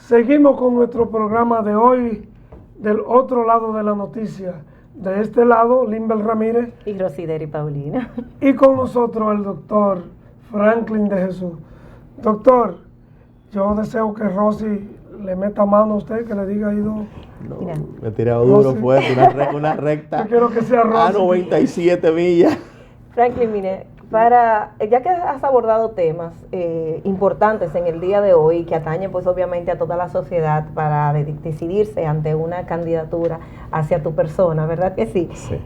Seguimos con nuestro programa de hoy, del otro lado de la noticia. De este lado, Limbel Ramírez. Y Rosideri Paulina. Y con nosotros el doctor Franklin de Jesús. Doctor, yo deseo que Rosy le meta mano a usted, que le diga ahí dos. No, me he tirado duro, Rosy. fuerte, una recta. Yo quiero que sea Rosy. A 97 millas. Franklin, mire, ya que has abordado temas importantes en el día de hoy que atañen pues obviamente a toda la sociedad para decidirse ante una candidatura hacia tu persona, ¿verdad que sí? Sí.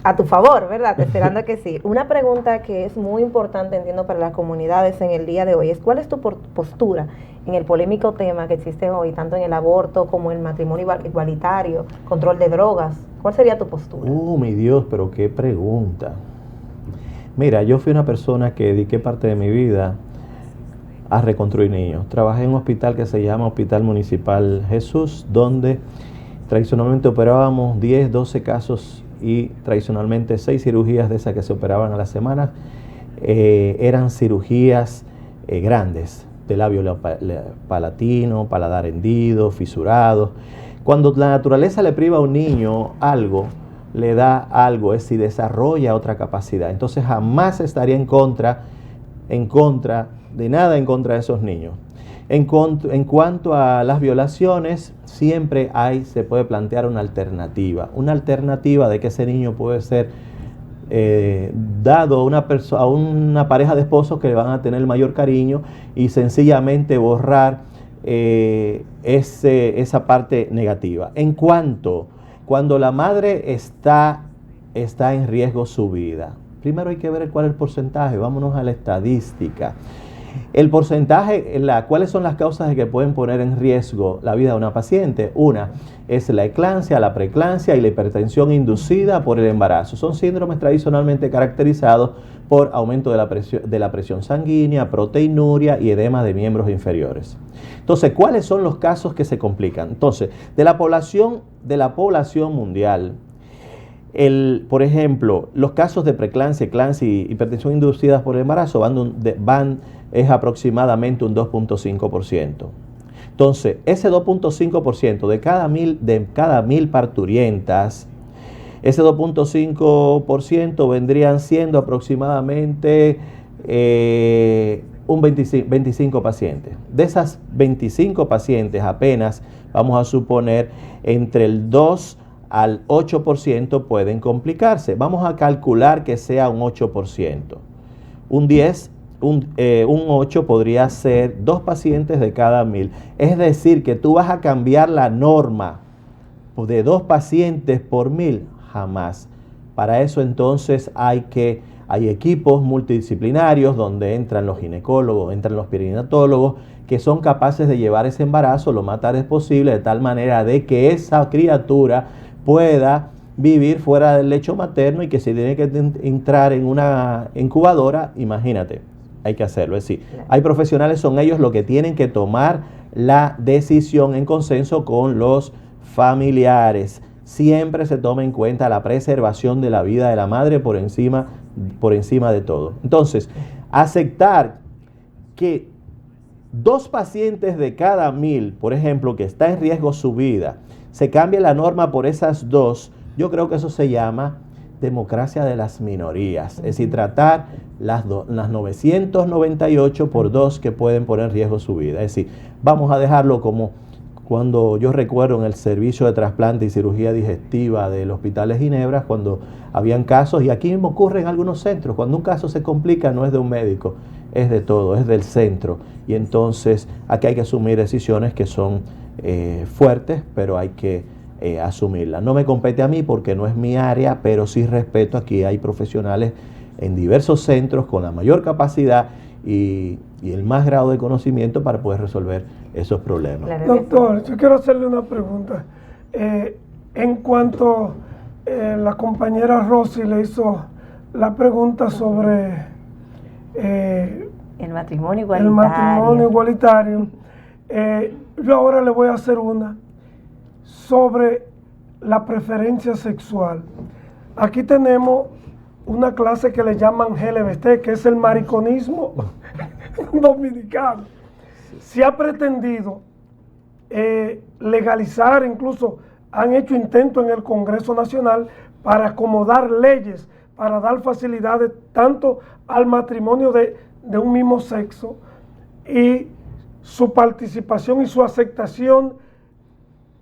A tu favor, ¿verdad? Esperando que sí. Una pregunta que es muy importante, entiendo, para las comunidades en el día de hoy es ¿cuál es tu postura en el polémico tema que existe hoy, tanto en el aborto como el matrimonio igualitario, control de drogas? ¿Cuál sería tu postura? Mi Dios, pero qué pregunta. Mira, yo fui una persona que dediqué parte de mi vida a reconstruir niños. Trabajé en un hospital que se llama Hospital Municipal Jesús, donde tradicionalmente operábamos 10, 12 casos y tradicionalmente 6 cirugías de esas que se operaban a la semana. Eran cirugías grandes, de labio palatino, paladar hendido, fisurado. Cuando la naturaleza le priva a un niño algo, le da algo, es si desarrolla otra capacidad. Entonces jamás estaría en contra de esos niños. En cuanto a las violaciones, siempre se puede plantear una alternativa de que ese niño puede ser dado a una pareja de esposos que le van a tener el mayor cariño y sencillamente borrar esa parte negativa. Cuando la madre está en riesgo su vida, primero hay que ver cuál es el porcentaje. Vámonos a la estadística. El porcentaje, ¿cuáles son las causas de que pueden poner en riesgo la vida de una paciente? Una es la eclampsia, la preeclampsia y la hipertensión inducida por el embarazo. Son síndromes tradicionalmente caracterizados por aumento de la presión sanguínea, proteinuria y edema de miembros inferiores. Entonces, ¿cuáles son los casos que se complican? Entonces, de la población mundial, por ejemplo, los casos de preeclampsia, eclampsia y hipertensión inducidas por el embarazo es aproximadamente un 2.5%. Entonces, ese 2.5% de cada mil parturientas, ese 2.5% vendrían siendo aproximadamente un 25 pacientes. De esas 25 pacientes apenas, vamos a suponer, entre el 2 al 8% pueden complicarse. Vamos a calcular que sea un 8%. Un 8 podría ser 2 pacientes de cada 1000. Es decir, que tú vas a cambiar la norma de 2 pacientes por 1000. Jamás. Para eso entonces hay equipos multidisciplinarios donde entran los ginecólogos, entran los perinatólogos, que son capaces de llevar ese embarazo lo más tarde posible, de tal manera de que esa criatura pueda vivir fuera del lecho materno y que si tiene que entrar en una incubadora, imagínate, hay que hacerlo. Es decir, hay profesionales, son ellos los que tienen que tomar la decisión en consenso con los familiares. Siempre se toma en cuenta la preservación de la vida de la madre por encima de todo. Entonces, aceptar que 2 pacientes de cada 1000, por ejemplo, que está en riesgo su vida, se cambie la norma por esas 2, yo creo que eso se llama democracia de las minorías. Es decir, tratar las 998 por 2 que pueden poner en riesgo su vida. Es decir, vamos a dejarlo como cuando yo recuerdo en el servicio de trasplante y cirugía digestiva del Hospital de Ginebra, cuando habían casos, y aquí mismo ocurre en algunos centros, cuando un caso se complica no es de un médico, es de todo, es del centro. Y entonces aquí hay que asumir decisiones que son fuertes, pero hay que asumirlas. No me compete a mí porque no es mi área, pero sí respeto, aquí hay profesionales en diversos centros con la mayor capacidad y el más grado de conocimiento para poder resolver esos problemas. Claro. Doctor, yo quiero hacerle una pregunta. En cuanto la compañera Rosy le hizo la pregunta sobre el matrimonio igualitario, yo ahora le voy a hacer una sobre la preferencia sexual. Aquí tenemos una clase que le llaman LGBT, que es el mariconismo dominicano. Se ha pretendido legalizar, incluso han hecho intentos en el Congreso Nacional para acomodar leyes, para dar facilidades tanto al matrimonio de un mismo sexo y su participación y su aceptación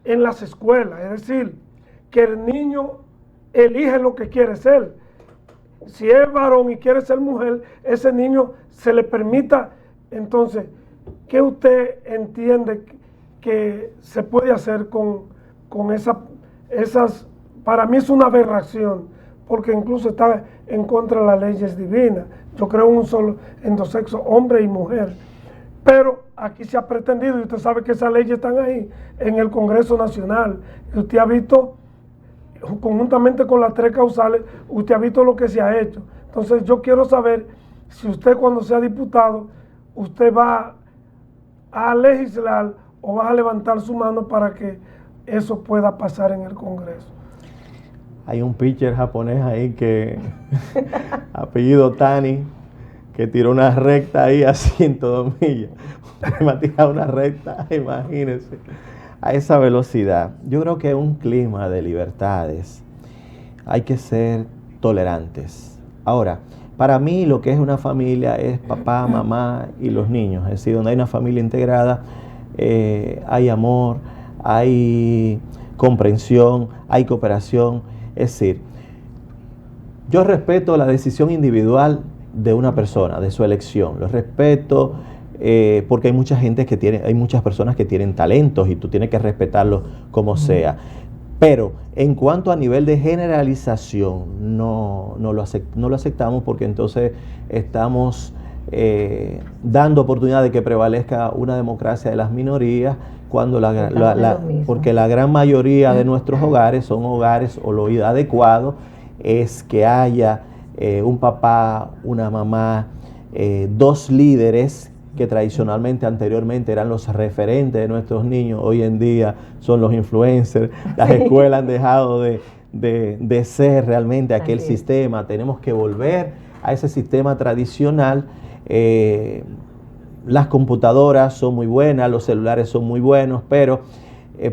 en las escuelas. Es decir, que el niño elige lo que quiere ser. Si es varón y quiere ser mujer, ese niño se le permita. Entonces, ¿qué usted entiende que se puede hacer con esas? Para mí es una aberración, porque incluso está en contra de las leyes divinas. Yo creo en un solo, en dos sexos, hombre y mujer. Pero aquí se ha pretendido, y usted sabe que esas leyes están ahí, en el Congreso Nacional. Y usted ha visto, conjuntamente con las 3 causales, usted ha visto lo que se ha hecho. Entonces yo quiero saber si usted, cuando sea diputado, usted va a legislar o va a levantar su mano para que eso pueda pasar en el Congreso. Hay un pitcher japonés ahí que, apellido Tani, que tiró una recta ahí a 102 millas. Me ha tirado una recta, imagínense, a esa velocidad. Yo creo que es un clima de libertades. Hay que ser tolerantes. Ahora, para mí lo que es una familia es papá, mamá y los niños. Es decir, donde hay una familia integrada, hay amor, hay comprensión, hay cooperación. Es decir, yo respeto la decisión individual de una persona, de su elección. Lo respeto porque hay mucha gente hay muchas personas que tienen talentos y tú tienes que respetarlos como sea. Pero en cuanto a nivel de generalización, no lo aceptamos, porque entonces estamos dando oportunidad de que prevalezca una democracia de las minorías, cuando porque la gran mayoría de nuestros hogares son hogares, o lo adecuado es que haya un papá, una mamá, 2 líderes que tradicionalmente, anteriormente eran los referentes de nuestros niños. Hoy en día son los influencers. Las escuelas han dejado de ser realmente aquel sistema. Tenemos que volver a ese sistema tradicional. Las computadoras son muy buenas, los celulares son muy buenos, pero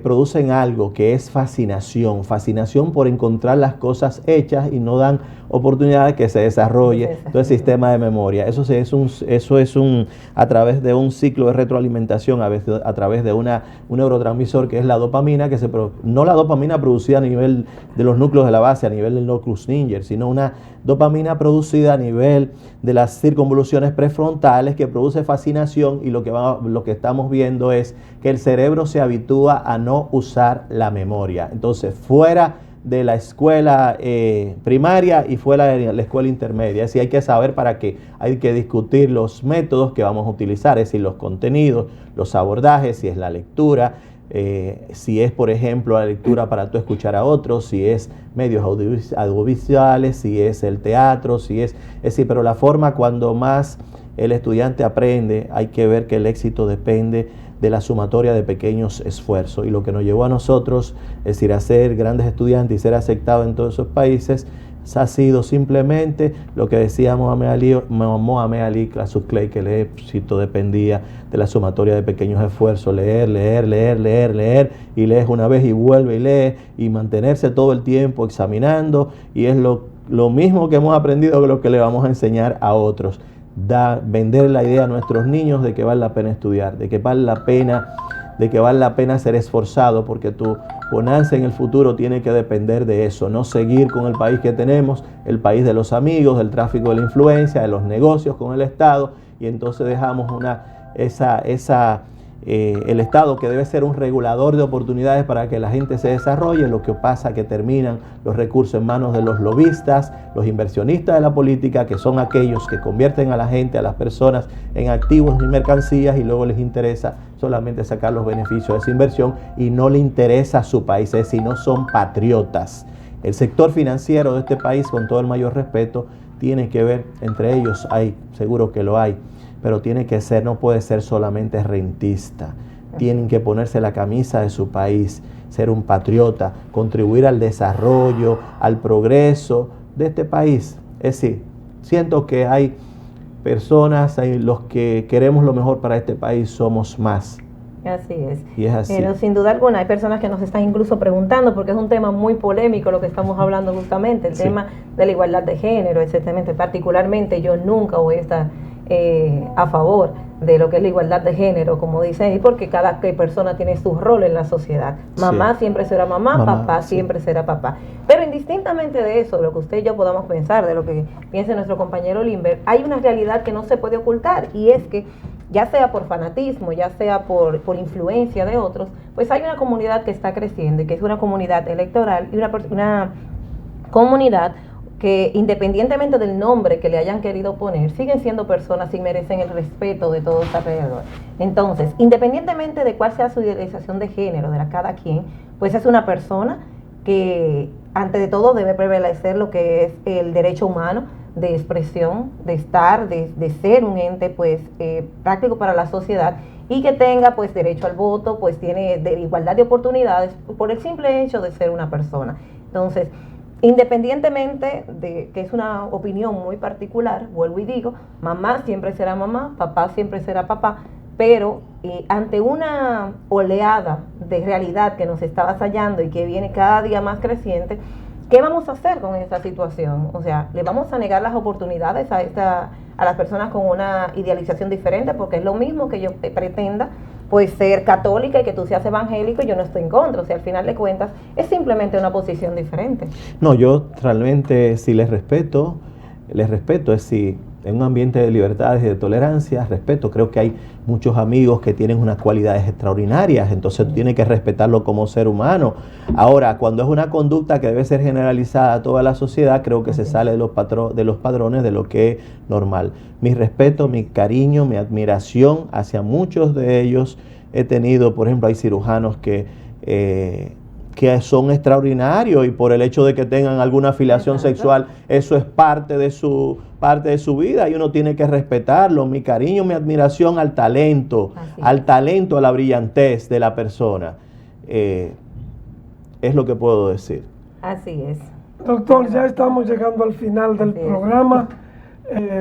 producen algo que es fascinación por encontrar las cosas hechas, y no dan oportunidad de que se desarrolle todo el sistema de memoria. Eso es a través de un ciclo de retroalimentación, a través de un neurotransmisor que es la dopamina, no la dopamina producida a nivel de los núcleos de la base, a nivel del nucleus Singer, sino una dopamina producida a nivel de las circunvoluciones prefrontales, que produce fascinación, y lo que estamos viendo es que el cerebro se habitúa a no usar la memoria. Entonces, fuera de la escuela primaria y fuera de la escuela intermedia. Así hay que saber para qué. Hay que discutir los métodos que vamos a utilizar, es decir, los contenidos, los abordajes, si es la lectura, si es, por ejemplo, la lectura para tú escuchar a otros, si es medios audiovisuales, si es el teatro, es decir, pero la forma, cuando más el estudiante aprende, hay que ver que el éxito depende de la sumatoria de pequeños esfuerzos. Y lo que nos llevó a nosotros, es decir, a ser grandes estudiantes y ser aceptados en todos esos países, ha sido simplemente lo que decía Mohamed Ali, Cassius Clay, que el éxito dependía de la sumatoria de pequeños esfuerzos. Leer, y lees una vez y vuelve y lees, y mantenerse todo el tiempo examinando, y es lo mismo que hemos aprendido, que lo que le vamos a enseñar a otros. Vender la idea a nuestros niños de que vale la pena estudiar, de que vale la pena ser esforzado, porque tu bonanza en el futuro tiene que depender de eso, no seguir con el país que tenemos, el país de los amigos, del tráfico de la influencia, de los negocios con el Estado, y entonces dejamos el Estado, que debe ser un regulador de oportunidades para que la gente se desarrolle. Lo que pasa es que terminan los recursos en manos de los lobistas, los inversionistas de la política, que son aquellos que convierten a la gente, a las personas, en activos y mercancías, y luego les interesa solamente sacar los beneficios de esa inversión, y no le interesa a su país, es decir, no son patriotas. El sector financiero de este país, con todo el mayor respeto, tiene que ver, entre ellos seguro que lo hay, pero tiene que ser, no puede ser solamente rentista. Tienen que ponerse la camisa de su país, ser un patriota, contribuir al desarrollo, al progreso de este país. Es decir, siento que hay personas, los que queremos lo mejor para este país somos más Así es. Y es así. Pero sin duda alguna hay personas que nos están incluso preguntando, porque es un tema muy polémico lo que estamos hablando justamente, el tema de la igualdad de género, etcétera. Particularmente yo nunca voy a estar a favor de lo que es la igualdad de género, como dicen, y porque cada persona tiene su rol en la sociedad. Mamá siempre será mamá, papá siempre será papá. Pero indistintamente de eso, lo que usted y yo podamos pensar, de lo que piense nuestro compañero Limber, hay una realidad que no se puede ocultar, y es que ya sea por fanatismo, ya sea por influencia de otros, pues hay una comunidad que está creciendo y que es una comunidad electoral y una comunidad que independientemente del nombre que le hayan querido poner, siguen siendo personas y merecen el respeto de todos alrededor. Entonces, independientemente de cuál sea su idealización de género de cada quien, pues es una persona que ante de todo debe prevalecer lo que es el derecho humano de expresión, de estar, de ser un ente pues práctico para la sociedad, y que tenga pues derecho al voto, pues tiene de igualdad de oportunidades por el simple hecho de ser una persona. Entonces, independientemente de que es una opinión muy particular, vuelvo y digo, mamá siempre será mamá, papá siempre será papá, pero ante una oleada de realidad que nos está avasallando y que viene cada día más creciente, ¿qué vamos a hacer con esta situación? O sea, ¿le vamos a negar las oportunidades a las personas con una idealización diferente? Porque es lo mismo que yo pretenda pues ser católica y que tú seas evangélico, y yo no estoy en contra. O sea, al final de cuentas es simplemente una posición diferente. No, yo realmente sí les respeto, es si en un ambiente de libertades y de tolerancia, respeto. Creo que hay muchos amigos que tienen unas cualidades extraordinarias, entonces tú tienes que respetarlo como ser humano. Ahora, cuando es una conducta que debe ser generalizada a toda la sociedad, creo que se sale de los padrones de lo que es normal. Mi respeto, mi cariño, mi admiración hacia muchos de ellos. He tenido, por ejemplo, hay cirujanos que son extraordinarios, y por el hecho de que tengan alguna afiliación sexual, eso es parte de su vida, y uno tiene que respetarlo. Mi cariño, mi admiración al talento, a la brillantez de la persona. Es lo que puedo decir. Así es. Doctor, ya estamos llegando al final del programa.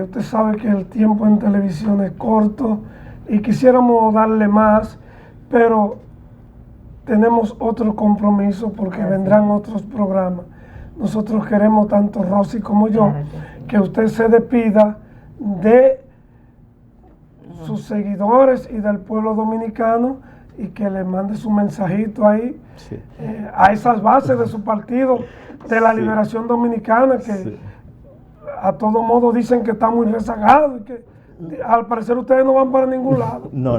Usted sabe que el tiempo en televisión es corto y quisiéramos darle más, pero tenemos otro compromiso porque vendrán otros programas. Nosotros queremos, tanto Rosy como yo, que usted se despida de sus seguidores y del pueblo dominicano, y que le mande su mensajito ahí a esas bases de su partido de la Liberación Dominicana, que a todo modo dicen que está muy rezagado y que al parecer ustedes no van para ningún lado. No.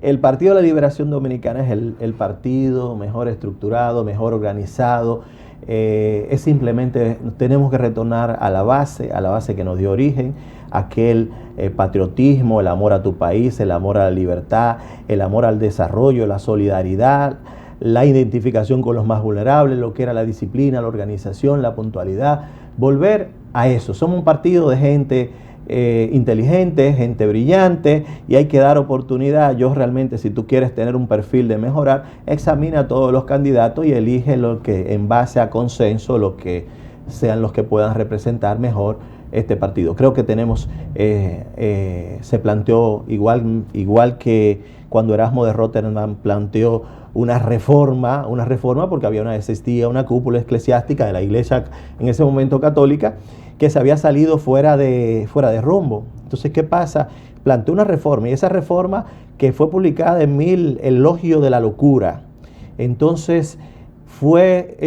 El Partido de la Liberación Dominicana es el partido mejor estructurado, mejor organizado. Es simplemente, tenemos que retornar a la base que nos dio origen, aquel patriotismo, el amor a tu país, el amor a la libertad, el amor al desarrollo, la solidaridad, la identificación con los más vulnerables, lo que era la disciplina, la organización, la puntualidad. Volver a eso. Somos un partido de gente inteligente, gente brillante, y hay que dar oportunidad. Yo realmente, si tú quieres tener un perfil de mejorar, examina a todos los candidatos y elige lo que en base a consenso, lo que sean los que puedan representar mejor este partido. Creo que tenemos, se planteó igual que cuando Erasmo de Rotterdam planteó una reforma porque existía una cúpula eclesiástica de la iglesia en ese momento católica que se había salido fuera de rumbo. Entonces, ¿qué pasa? Planteó una reforma, y esa reforma, que fue publicada en 1000 Elogio de la Locura, entonces fue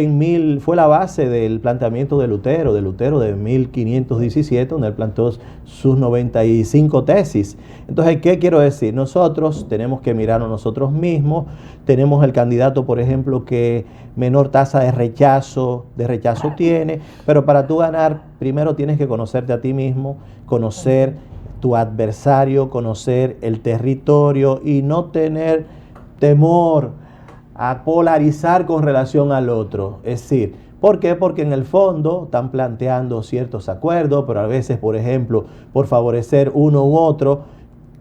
la base del planteamiento de Lutero de 1517, donde él planteó sus 95 tesis. Entonces, ¿qué quiero decir? Nosotros tenemos que mirarnos nosotros mismos. Tenemos el candidato, por ejemplo, que menor tasa de rechazo tiene, pero para tú ganar, primero tienes que conocerte a ti mismo, conocer tu adversario, conocer el territorio y no tener temor a polarizar con relación al otro. Es decir, ¿por qué? Porque en el fondo están planteando ciertos acuerdos, pero a veces, por ejemplo, por favorecer uno u otro,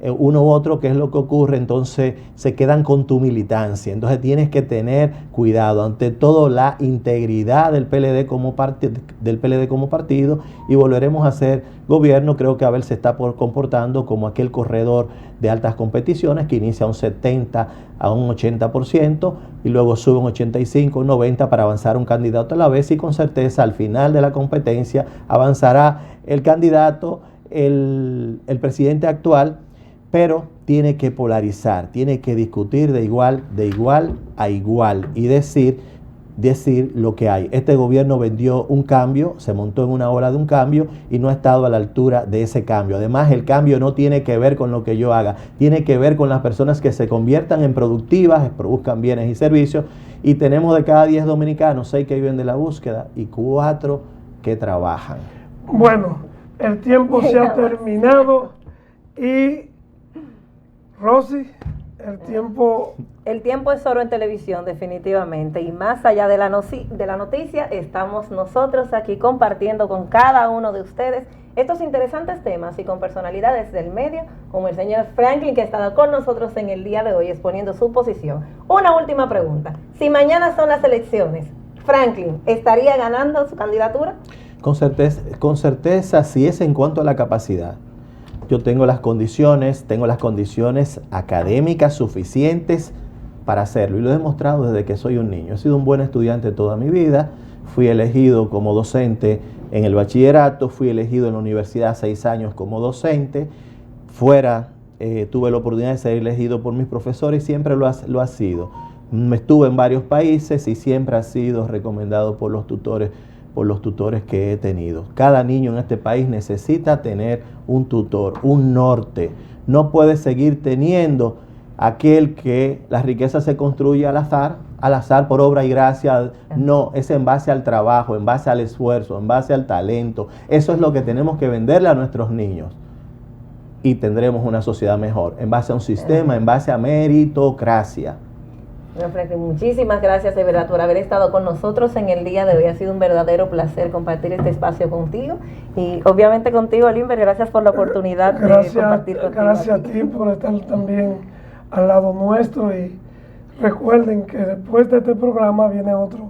uno u otro, ¿qué es lo que ocurre? Entonces se quedan con tu militancia. Entonces tienes que tener cuidado, ante todo la integridad del PLD como partido, y volveremos a ser gobierno. Creo que Abel se está comportando como aquel corredor de altas competiciones que inicia a un 70 a un 80% y luego sube un 85, un 90 para avanzar un candidato a la vez, y con certeza al final de la competencia avanzará el candidato, el presidente actual, pero tiene que polarizar, tiene que discutir de igual a igual y decir lo que hay. Este gobierno vendió un cambio, se montó en una ola de un cambio y no ha estado a la altura de ese cambio. Además, el cambio no tiene que ver con lo que yo haga, tiene que ver con las personas que se conviertan en productivas, produzcan bienes y servicios, y tenemos de cada 10 dominicanos, 6 que viven de la búsqueda y 4 que trabajan. Bueno, el tiempo se ha terminado y Rosy, el tiempo es oro en televisión, definitivamente, y más allá de la noticia, estamos nosotros aquí compartiendo con cada uno de ustedes estos interesantes temas y con personalidades del medio, como el señor Franklin, que ha estado con nosotros en el día de hoy exponiendo su posición. Una última pregunta: si mañana son las elecciones, ¿Franklin estaría ganando su candidatura? Con certeza, si es en cuanto a la capacidad. Yo tengo las condiciones académicas suficientes para hacerlo, y lo he demostrado desde que soy un niño. He sido un buen estudiante toda mi vida, fui elegido como docente en el bachillerato, fui elegido en la universidad 6 años como docente, tuve la oportunidad de ser elegido por mis profesores y siempre lo ha sido. Estuve en varios países y siempre ha sido recomendado por los tutores que he tenido. Cada niño en este país necesita tener un tutor, un norte. No puede seguir teniendo aquel que la riqueza se construye al azar por obra y gracia. No, es en base al trabajo, en base al esfuerzo, en base al talento. Eso es lo que tenemos que venderle a nuestros niños y tendremos una sociedad mejor, en base a un sistema, en base a meritocracia. Bueno, Franklin, muchísimas gracias de verdad por haber estado con nosotros en el día de hoy. Ha sido un verdadero placer compartir este espacio contigo y obviamente contigo, Limber. Gracias por la oportunidad de compartir contigo. Gracias a ti por estar también al lado nuestro, y recuerden que después de este programa viene otro